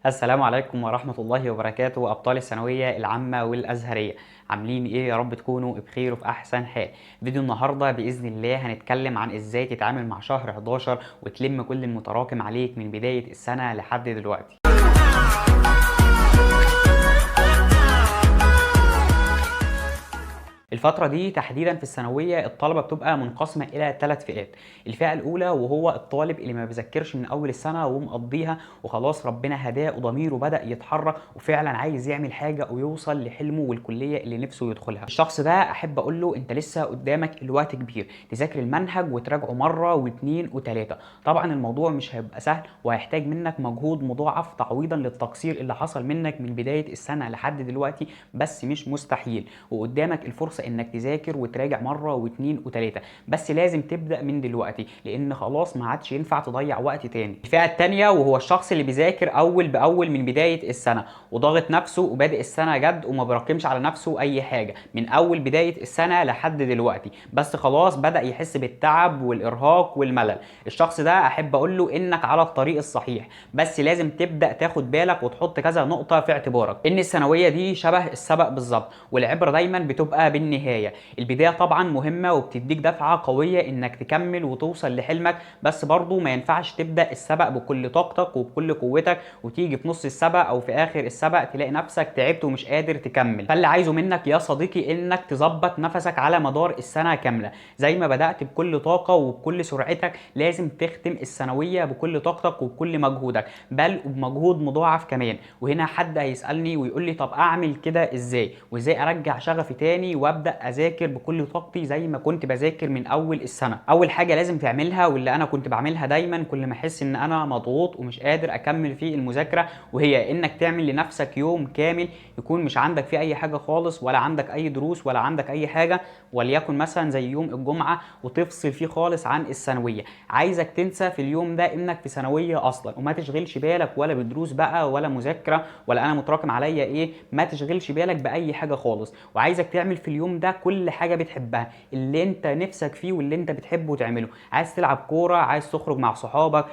السلام عليكم ورحمة الله وبركاته أبطال الثانوية العامة والأزهرية. عاملين إيه؟ يا رب تكونوا بخير وفي أحسن حال. فيديو النهاردة بإذن الله هنتكلم عن إزاي تتعامل مع شهر 11 وتلم كل المتراكم عليك من بداية السنة لحد دلوقتي. الفترة دي تحديدا في الثانوية الطلبة بتبقى منقسمة إلى 3 فئات. الفئة الأولى وهو الطالب اللي ما بيذاكرش من أول السنة ومقضيها وخلاص ربنا هداه وضميره بدأ يتحرك وفعلا عايز يعمل حاجة ويوصل لحلمه والكلية اللي نفسه يدخلها. الشخص ده أحب أقول له أنت لسه قدامك الوقت كبير تذاكر المنهج وتراجعه مرة واثنين وثلاثة. طبعا الموضوع مش هيبقى سهل وهيحتاج منك مجهود مضاعف تعويضا للتقصير اللي حصل منك من بداية السنة لحد دلوقتي، بس مش مستحيل وقدامك الفرصة انك تذاكر وتراجع مره واثنين وثلاثه، بس لازم تبدا من دلوقتي لان خلاص ما عادش ينفع تضيع وقت تاني. الفئه الثانيه وهو الشخص اللي بيذاكر اول باول من بدايه السنه وضاغط نفسه وبادئ السنه جد وما بيراكمش على نفسه اي حاجه من اول بدايه السنه لحد دلوقتي، بس خلاص بدا يحس بالتعب والارهاق والملل. الشخص ده احب اقول له انك على الطريق الصحيح، بس لازم تبدا تاخد بالك وتحط كذا نقطه في اعتبارك ان الثانويه دي شبه السبق بالظبط والعبره دايما بتبقى بالنهايه. البدايه طبعا مهمه وبتديك دفعه قويه انك تكمل وتوصل لحلمك، بس برضو ما ينفعش تبدا السبق بكل طاقتك وبكل قوتك وتيجي في نص السبق او في اخر السبق تلاقي نفسك تعبت ومش قادر تكمل. فاللي عايزه منك يا صديقي انك تظبط نفسك على مدار السنه كامله، زي ما بدات بكل طاقه وبكل سرعتك لازم تختم الثانويه بكل طاقتك وبكل مجهودك، بل وبمجهود مضاعف كمان. وهنا حد هيسالني ويقول لي طب اعمل كده ازاي وازاي ارجع شغفي تاني وابدا اذاكر بكل طاقتي زي ما كنت بذاكر من اول السنه؟ اول حاجه لازم تعملها واللي انا كنت بعملها دايما كل ما احس ان انا مضغوط ومش قادر اكمل في المذاكره، وهي انك تعمل لنفسك يوم كامل يكون مش عندك فيه اي حاجه خالص ولا عندك اي دروس ولا عندك اي حاجه، وليكن مثلا زي يوم الجمعه وتفصل فيه خالص عن الثانويه. عايزك تنسى في اليوم ده انك في ثانويه اصلا وما تشغلش بالك ولا بدروس بقى ولا مذاكره ولا انا متراكم عليا ايه، ما تشغلش بالك باي حاجه خالص. وعايزك تعمل في اليوم ده كل حاجه بتحبها اللي انت نفسك فيه واللي انت بتحبه تعمله. عايز تلعب كوره، عايز تخرج مع صحابك،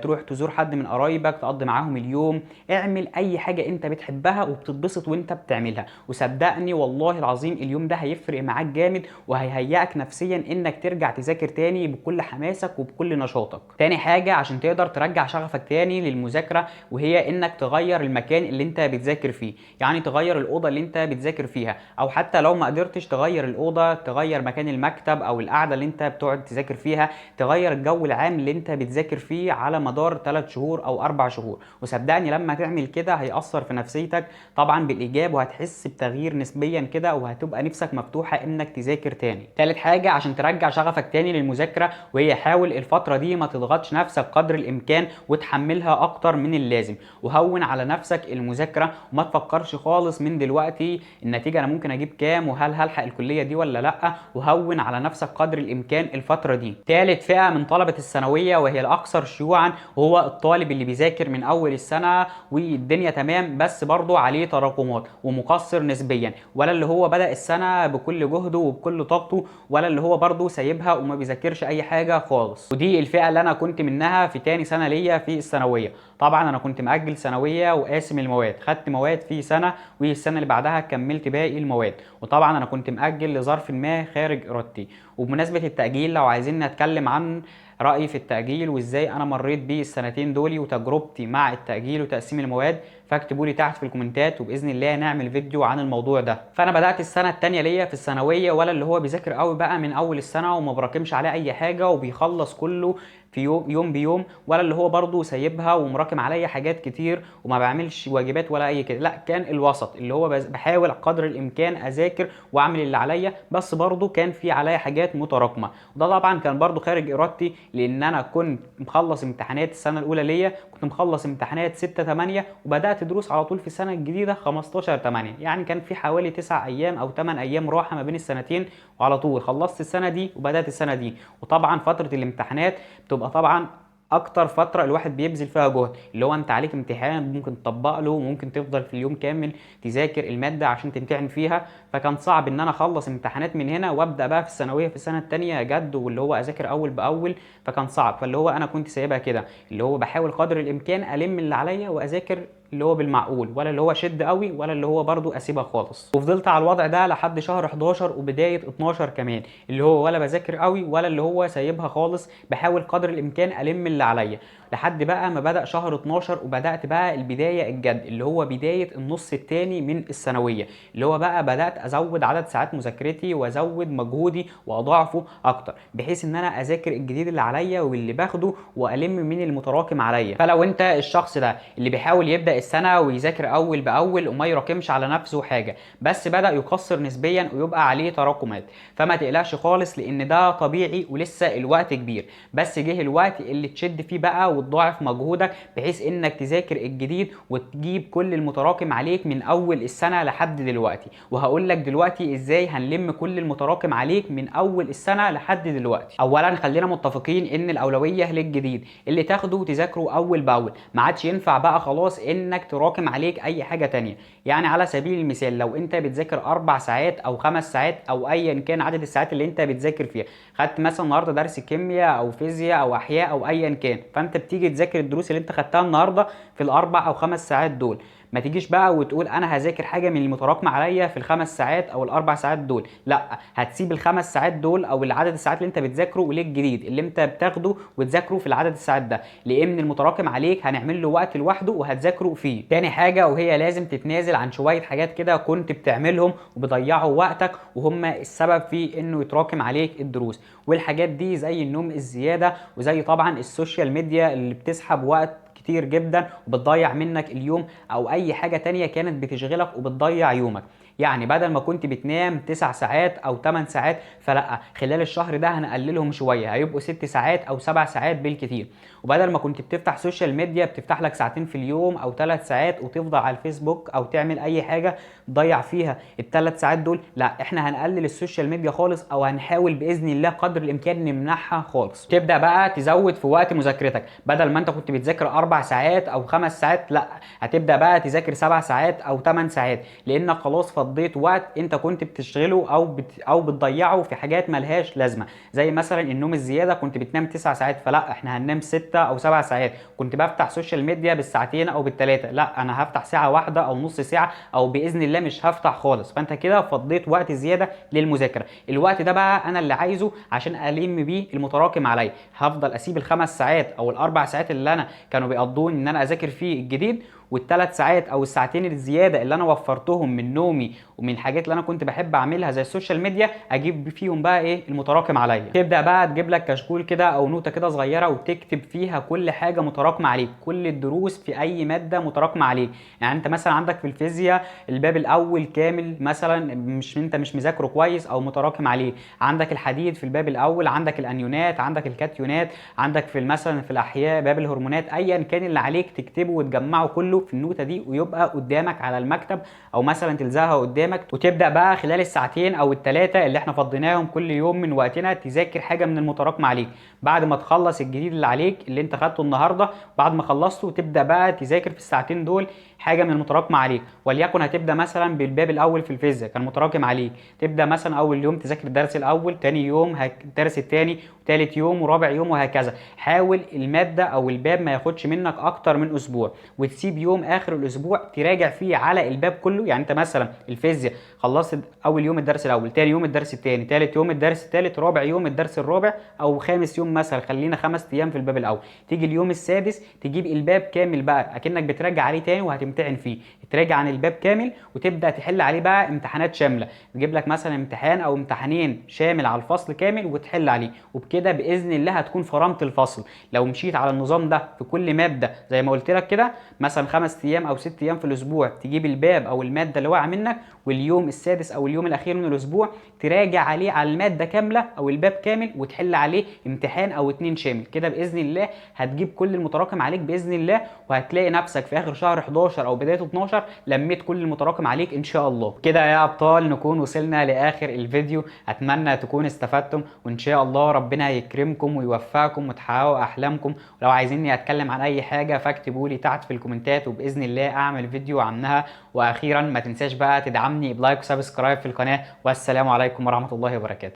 تروح تزور حد من قرايبك تقضي معاهم اليوم، اعمل اي حاجه انت بتحبها وبتتبسط وانت بتعملها. وصدقني والله العظيم اليوم ده هيفرق معاك جامد وهيهيئك نفسيا انك ترجع تذاكر تاني بكل حماسك وبكل نشاطك. تاني حاجه عشان تقدر ترجع شغفك تاني للمذاكره وهي انك تغير المكان اللي انت بتذاكر فيه، يعني تغير الاوضه اللي انت بتذاكر فيها، او حتى لو ما قدرتش تغير الاوضه تغير مكان المكتب او القعده اللي انت بتقعد تذاكر فيها، تغير الجو العام اللي انت بتذاكر فيه على مدار 3 شهور او 4 شهور. وصدقني لما تعمل كده هيأثر في نفسيتك طبعا بالايجاب وهتحس بتغيير نسبيا كده وهتبقى نفسك مفتوحه انك تذاكر تاني. تالت حاجه عشان ترجع شغفك تاني للمذاكره وهي حاول الفتره دي ما تضغطش نفسك قدر الامكان وتحملها اكتر من اللازم، وهون على نفسك المذاكره وما تفكرش خالص من دلوقتي النتيجه انا ممكن اجيب كام وهل هلحق الكليه دي ولا لا، وهون على نفسك قدر الامكان الفتره دي. ثالث فئه من طلبه الثانويه وهي الاكثر شيوعا وهو الطالب اللي بيذاكر من اول السنه والدنيا تمام بس برضه عليه تراكمات ومقصر نسبيا، ولا اللي هو بدا السنه بكل جهده وبكل طاقته ولا اللي هو برضه سايبها وما بيذاكرش اي حاجه خالص. ودي الفئه اللي انا كنت منها في تاني سنه ليا في الثانويه. طبعا انا كنت مأجل ثانويه وقاسم المواد، خدت مواد في سنه والسنه اللي بعدها كملت باقي المواد، وطبعا انا كنت مأجل لظرف ما خارج ارادتي. وبمناسبه التأجيل لو عايزين نتكلم عن رأيي في التأجيل وازاي انا مريت بيه السنتين دول وتجربتي مع التأجيل وتقسيم المواد، فاكتبوا لي تحت في الكومنتات وباذن الله نعمل فيديو عن الموضوع ده. فانا بدات السنه الثانيه ليا في الثانويه ولا اللي هو بيذاكر قوي بقى من اول السنه وما براكمش عليه اي حاجه وبيخلص كله في يوم بيوم، ولا اللي هو برضه سايبها ومراكم عليا حاجات كتير وما بعملش واجبات ولا اي كده. لا، كان الوسط اللي هو بحاول قدر الامكان اذاكر واعمل اللي عليا بس برضه كان في عليا حاجات متراكمه، وده طبعا كان برضه خارج ارادتي لان انا كنت مخلص امتحانات السنه الاولى ليا، كنت مخلص امتحانات 6/8 وبدات دروس على طول في السنه الجديده 15/8، يعني كان في حوالي 9 ايام او 8 ايام راحه ما بين السنتين وعلى طول خلصت السنه دي وبدات السنه دي. وطبعا فتره الامتحانات بتبقى طبعا اكتر فتره الواحد بيبذل فيها جهد، اللي هو انت عليك امتحان ممكن تطبق له وممكن تفضل في اليوم كامل تذاكر الماده عشان تمتحن فيها، فكان صعب ان انا اخلص امتحانات من هنا وابدا بقى في الثانويه في السنه الثانيه جد واللي هو اذاكر اول باول، فكان صعب. فاللي هو انا كنت سايبها كده اللي هو بحاول قدر الامكان الم اللي عليا واذاكر اللي هو بالمعقول، ولا اللي هو شد قوي، ولا اللي هو برضو اسيبها خالص. وفضلت على الوضع ده لحد شهر 11 وبدايه 12 كمان، اللي هو ولا بذاكر قوي ولا اللي هو سايبها خالص، بحاول قدر الامكان الم اللي عليا، لحد بقى ما بدأ شهر 12 وبدأت بقى البداية الجد، اللي هو بداية النص التاني من الثانوية، اللي هو بقى بدأت أزود عدد ساعات مذاكرتي وأزود مجهودي وأضاعفه أكتر، بحيث إن أنا أذاكر الجديد اللي عليا واللي باخده وألم من المتراكم عليا. فلو أنت الشخص ده اللي بيحاول يبدأ السنة ويذاكر أول بأول وما يراكمش على نفسه حاجة، بس بدأ يقصر نسبيا ويبقى عليه تراكمات، فما تقلقش خالص، لأن ده طبيعي ولسه الوقت كبير، بس جه الوقت اللي تشد فيه بقى وتضاعف مجهودك، بحيث انك تذاكر الجديد وتجيب كل المتراكم عليك من اول السنه لحد دلوقتي. وهقول لك دلوقتي ازاي هنلم كل المتراكم عليك من اول السنه لحد دلوقتي. اولا خلينا متفقين ان الاولويه للجديد اللي تاخده وتذاكره اول باول، ما عادش ينفع بقى خلاص انك تراكم عليك اي حاجه تانية. يعني على سبيل المثال لو انت بتذاكر 4 ساعات او 5 ساعات او ايا كان عدد الساعات اللي انت بتذاكر فيها، خدت مثلا النهارده درس كيمياء او فيزياء او احياء او ايا كان، فانت بتيجي تذاكر الدروس اللي انت خدتها النهارده في ال4 أو 5 ساعات دول. ما تجيش بقى وتقول انا هذاكر حاجه من المتراكمه عليا في ال5 ساعات او ال4 ساعات دول، لا، هتسيب ال5 ساعات دول او العدد الساعات اللي انت بتذاكره وللجديد اللي انت بتاخده وتذاكره في العدد الساعات ده، لان المتراكم عليك هنعمل له وقت لوحده وهتذاكره فيه. تاني حاجه وهي لازم تتنازل عن شويه حاجات كده كنت بتعملهم وبيضيعوا وقتك وهم السبب في انه يتراكم عليك الدروس، والحاجات دي زي النوم الزياده، وزي طبعا السوشيال ميديا اللي بتسحب وقت كتير جدا وبتضيع منك اليوم، او اي حاجة تانية كانت بتشغلك وبتضيع يومك. يعني بدل ما كنت بتنام 9 ساعات او 8 ساعات، فلا، خلال الشهر ده هنقللهم شوية، هيبقوا 6 ساعات او 7 ساعات بالكتير. وبدل ما كنت بتفتح سوشيال ميديا بتفتح لك ساعتين في اليوم او 3 ساعات وتفضل على الفيسبوك او تعمل اي حاجة تضيع فيها ال3 ساعات دول، لا، احنا هنقلل السوشيال ميديا خالص، او هنحاول باذن الله قدر الامكان نمنعها خالص. تبدا بقى تزود في وقت مذاكرتك، بدل ما انت كنت بتذاكر 4 ساعات او 5 ساعات، لا، هتبدا بقى تذاكر 7 ساعات او 8 ساعات، لانك خلاص فضيت وقت انت كنت بتشتغله او بتضيعه في حاجات ملهاش لازمه، زي مثلا النوم الزياده، كنت بتنام 9 ساعات، فلا، احنا هننام 6 او 7 ساعات. كنت بفتح سوشيال ميديا بالساعتين او بالثلاثه، لا، انا هفتح ساعه واحده او نص ساعه، او باذن الله مش هفتح خالص. فانت كده فضيت وقت زياده للمذاكره. الوقت ده بقى انا اللي عايزه عشان الم بيه المتراكم عليا، هفضل اسيب ال5 ساعات او ال4 ساعات اللي انا كانوا بيقضوني ان انا اذاكر فيه الجديد، وال3 ساعات او الساعتين الزياده اللي انا وفرتهم من نومي ومن الحاجات اللي انا كنت بحب اعملها زي السوشيال ميديا، اجيب فيهم بقى ايه المتراكم عليا. تبدا بقى تجيب لك كشكول كده او نوته كده صغيره وتكتب فيها كل حاجه متراكمه عليك، كل الدروس في اي ماده متراكمه عليك. يعني انت مثلا عندك في الفيزياء الباب الاول كامل مثلا انت مش مذاكره كويس او متراكم عليه، عندك الحديد في الباب الاول، عندك الانيونات، عندك الكاتيونات، عندك في مثلا في الاحياء باب الهرمونات، ايا كان اللي عليك تكتبه وتجمعه كله في النوته دي ويبقى قدامك على المكتب، او مثلا تلزقها قدامك، وتبدا بقى خلال الساعتين او ال3 اللي احنا فضيناهم كل يوم من وقتنا تذاكر حاجه من المتراكم عليك. بعد ما تخلص الجديد اللي عليك اللي انت خدته النهارده، بعد ما خلصته تبدا بقى تذاكر في الساعتين دول حاجه من المتراكم عليك. وليكن هتبدا مثلا بالباب الاول في الفيزياء كان متراكم عليك، تبدا مثلا اول يوم تذاكر الدرس الاول، تاني يوم الدرس الثاني، وثالث يوم ورابع يوم، وهكذا. حاول الماده او الباب ما ياخدش منك اكتر من اسبوع، وتسيب يوم اخر الاسبوع تراجع فيه على الباب كله. يعني انت مثلا الفيزياء خلصت اول يوم الدرس الاول، تاني يوم الدرس الثاني، ثالث يوم الدرس الثالث، رابع يوم الدرس الرابع، او خامس يوم مثلا، خلينا 5 ايام في الباب الاول، تيجي اليوم السادس تجيب الباب كامل بقى اكنك بتراجع عليه تاني وهتمتحن فيه، تراجع عن الباب كامل وتبدا تحل عليه بقى امتحانات شامله، تجيب لك مثلا امتحان او امتحانين شامل على الفصل كامل وتحل عليه، وبكده باذن الله هتكون فرمت الفصل. لو مشيت على النظام ده في كل ماده زي ما قلت لك كده، مثلا 5 ايام او 6 ايام في الاسبوع تجيب الباب او الماده اللي واقعه منك، واليوم السادس او اليوم الاخير من الاسبوع تراجع عليه على الماده كامله او الباب كامل وتحل عليه امتحان او 2 شامل، كده باذن الله هتجيب كل المتراكم عليك باذن الله، وهتلاقي نفسك في اخر شهر 11 او بدايه 12 لميت كل المتراكم عليك ان شاء الله. كده يا ابطال نكون وصلنا لاخر الفيديو، اتمنى تكون استفدتم، وان شاء الله ربنا يكرمكم ويوفقكم وتحققوا احلامكم. ولو عايزيني اتكلم عن اي حاجه فاكتبوا لي تحت في الكومنتات وباذن الله اعمل فيديو عنها. واخيرا ما تنساش بقى تدعمني بلايك وسبسكرايب في القناه، والسلام عليكم ورحمه الله وبركاته.